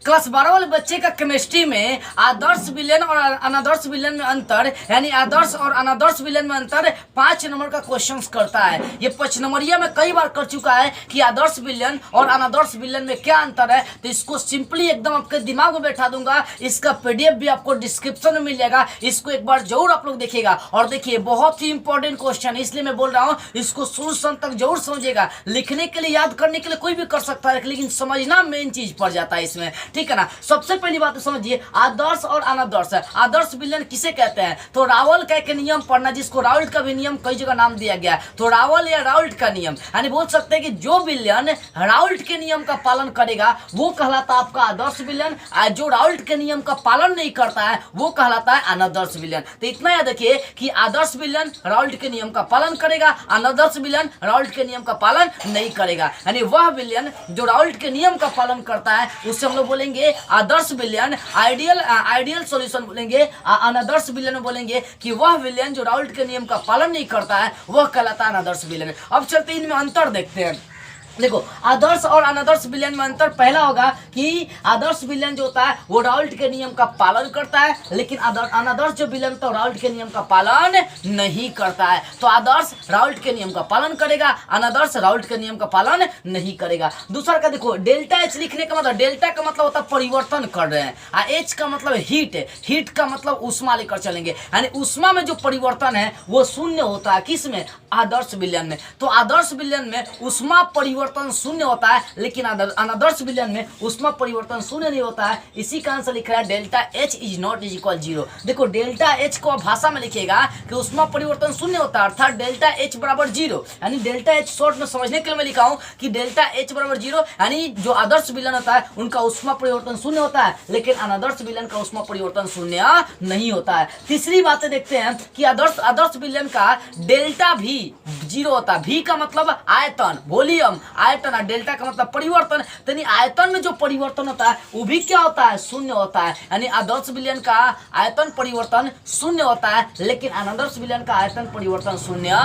Class 12 वाले बच्चे का केमिस्ट्री में आदर्श विलयन और अनादर्श विलयन में अंतर, यानी आदर्श और अनादर्श विलयन में अंतर 5 नंबर का क्वेश्चन करता है। ये 5 नंबरिया में कई बार कर चुका है कि आदर्श विलयन और अनादर्श विलयन में क्या अंतर है। तो इसको सिंपली एकदम आपके दिमाग में बैठा दूंगा। इसका पीडीएफ भी आपको डिस्क्रिप्शन में मिल जाएगा, इसको एक बार जरूर आप लोग देखिएगा। और देखिए बहुत ही इंपॉर्टेंट क्वेश्चन, इसलिए मैं बोल रहा हूँ इसको शुरू से अंत तक जरूर समझिएगा। लिखने के लिए, याद करने के लिए कोई भी कर सकता है, लेकिन समझना मेन चीज पड़ जाता है इसमें, ठीक है ना। सबसे पहली बात तो समझिए, आदर्श और अनादर्श। आदर्श विलयन किसे कहते हैं? तो रावल का एक नियम पढ़ना, जिसको राउल्ट का भी नियम कई जगह नाम दिया गया है। तो रावल या राउल्ट का नियम, यानी बोल सकते हैं कि जो विलयन राउल्ट के नियम का पालन करेगा वो कहलाता है आपका आदर्श विलयन, जो राउल्ट के नियम का पालन नहीं करता है वो कहलाता है अनादर्श विलयन। तो इतना याद रखिए कि आदर्श विलयन राउल्ट के नियम का पालन करेगा, अनादर्श विलयन राउल्ट के नियम का पालन नहीं करेगा। यानी वह विलयन जो राउल्ट के नियम का पालन करता है उससे हम लोग बोलेंगे आदर्श विलयन, आइडियल सॉल्यूशन बोलेंगे। अनादर्श विलयन बोलेंगे कि वह विलयन जो राउल्ट के नियम का पालन नहीं करता है वह कहलाता है अनादर्श विलयन। अब चलते इनमें अंतर देखते हैं। देखो आदर्श और अनादर्श विलयन में अंतर पहला होगा कि आदर्श विलयन जो होता है वो राउल्ट के नियम का पालन करता है, लेकिन अनादर्श जो विलयन तो राउल्ट के नियम का पालन नहीं करता है। तो आदर्श राउल्ट के नियम का पालन करेगा, अनादर्श राउल्ट के नियम का पालन नहीं करेगा। दूसरा का देखो, डेल्टा एच लिखने का मतलब, डेल्टा का मतलब होता है परिवर्तन कर रहे हैं, एच का मतलब हीट, हीट का मतलब उष्मा लेकर चलेंगे, यानी उष्मा में जो परिवर्तन है वो शून्य होता है। किस में? आदर्श विलयन में। तो आदर्श विलयन में उष्मा परिवर्तन शून्य होता है, लेकिन अनादर्श विलयन में उष्मा परिवर्तन शून्य नहीं होता है। इसी का आंसर लिख रहा है delta H is not is equal 0। देखो डेल्टा एच को भाषा में लिखेगा कि उष्मा परिवर्तन शून्य होता है, अर्थात डेल्टा एच बराबर 0। यानी डेल्टा एच शॉर्ट में समझने के लिए मैं लिखा हूं कि डेल्टा एच बराबर 0, यानी जो आदर्श विलयन होता है उनका उष्मा परिवर्तन शून्य होता है, लेकिन अनादर्श विलयन का उष्मा परिवर्तन शून्य नहीं होता है। तीसरी बातें देखते हैं कि आदर्श विलयन का डेल्टा भी 0 होता है। भी का मतलब आयतन, वॉल्यूम, आयतन, और डेल्टा का मतलब परिवर्तन। यानी आयतन में जो परिवर्तन होता है वो भी क्या होता है? शून्य होता है। यानी आदर्श विलयन का आयतन परिवर्तन शून्य होता है, लेकिन अनादर्श विलयन का आयतन परिवर्तन शून्य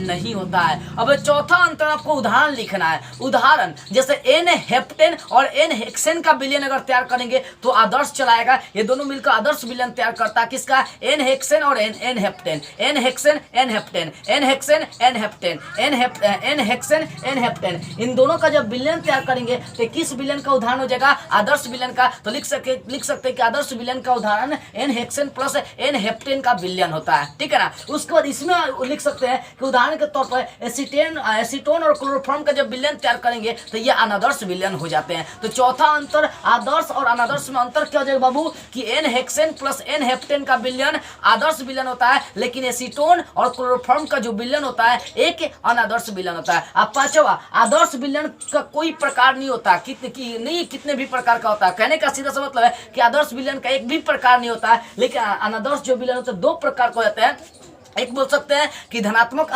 नहीं होता है। अब चौथा अंतर आपको उदाहरण लिखना है। उदाहरण जैसे एन हेप्टेन और एन हेक्सेन का विलयन अगर तैयार करेंगे तो आदर्श चलाएगा। ये दोनों मिलकर आदर्श विलयन तैयार करता है। किसका? एन हेक्सेन और N heptane, N hexane N heptane, N hexane N heptane, N hexane N heptane. इन दोनों का जब विलयन तैयार करेंगे तो किस विलयन का उदाहरण हो जाएगा? आदर्श विलयन का। तो लिख सकते हैं कि आदर्श विलयन का उदाहरण n hexane plus n heptane का विलयन होता है, ठीक है ना। उसके बाद इसमें लिख सकते हैं कि उदाहरण के तौर पर एसीटोन और क्लोरोफॉर्म का जब विलयन तैयार करेंगे तो ये अनादर्श विलयन हो जाते हैं। तो चौथा अंतर आदर्श और अनादर्श में अंतर क्या हो जाएगा बाबू? कि n hexane plus n heptane का विलयन आदर्श विलयन होता है, लेकिन एसीटोन और क्लोरोफॉर्म का जो विलयन होता है एक अनादर्श विलयन होता है। अब पांचवा, आदर्श विलयन का कोई प्रकार नहीं होता, कितने भी प्रकार का होता है। कहने का सीधा सा मतलब है कि आदर्श विलयन का एक भी प्रकार नहीं होता है, लेकिन अनादर्श जो विलयन होता है 2 प्रकार का होता है। एक बोल सकते हैं कि धनात्मक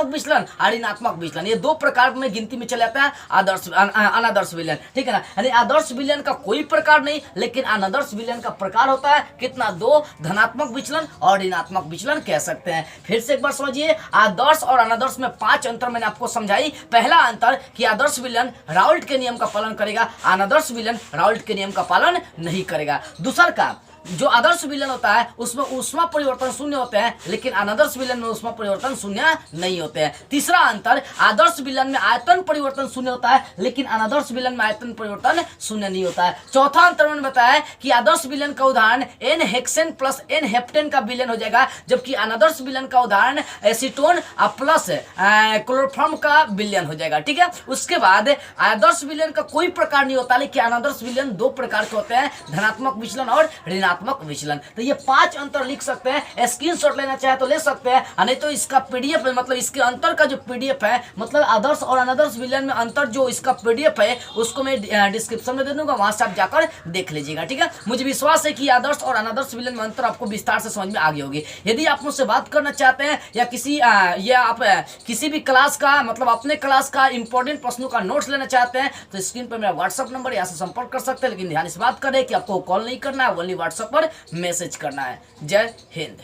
विचलन और ऋणात्मक विचलन। ये 2 प्रकार में गिनती में चले जाता है अनादर्श विलयन, ठीक है ना। यानी आदर्श विलयन का कोई प्रकार नहीं, लेकिन अनादर्श विलयन का प्रकार होता है कितना? 2, धनात्मक विचलन और ऋणात्मक विचलन कह सकते हैं। फिर से एक बार समझिए, आदर्श और अनादर्श में 5 अंतर मैंने आपको समझाई। पहला अंतर कि आदर्श विलयन राउल्ट के नियम का पालन करेगा, अनादर्श विलयन राउल्ट के नियम का पालन नहीं करेगा। दूसरा का, जो आदर्श विलयन होता है उसमें ऊष्मा परिवर्तन शून्य होते हैं, लेकिन अनादर्श विलयन में ऊष्मा परिवर्तन शून्य नहीं होते हैं। तीसरा अंतर, आदर्श विलयन में आयतन परिवर्तन शून्य होता है, लेकिन अनादर्श विलयन में आयतन परिवर्तन शून्य नहीं होता है। चौथा अंतर मैंने बताया कि आदर्श विलयन का उदाहरण n hexane plus n heptane का विलयन हो जाएगा, जबकि अनादर्श विलयन का उदाहरण एसीटोन प्लस क्लोरोफॉर्म का विलयन हो जाएगा, ठीक है। उसके बाद आदर्श विलयन का कोई प्रकार नहीं होता, लेकिन अनादर्श विलयन 2 प्रकार के होते हैं, धनात्मक विचलन और ऋणात्मक विचलन। तो ये 5 अंतर लिख सकते हैं। स्क्रीनशॉट लेना चाहे तो ले सकते हैं, नहीं तो इसका पीडीएफ है, मतलब इसके अंतर का जो पीडीएफ है, मतलब आदर्श और अनादर्श विलयन में अंतर जो इसका पीडीएफ है उसको मैं डिस्क्रिप्शन में दे दूंगा, वहां से आप जाकर देख लीजिएगा, ठीक है। मुझे विश्वास है कि आदर्श और अनादर्श विलयन में अंतर आपको विस्तार से समझ में आ गई होगी। यदि आप मुझसे बात करना चाहते हैं या आप किसी भी क्लास का, मतलब अपने क्लास का इंपॉर्टेंट प्रश्नों का नोट्स लेना चाहते हैं तो स्क्रीन पर मेरा व्हाट्सअप नंबर, यहाँ से संपर्क कर सकते हैं। लेकिन ध्यान से बात करें कि आपको कॉल नहीं करना है, ओनली व्हाट्सएप पर मैसेज करना है। जय हिंद।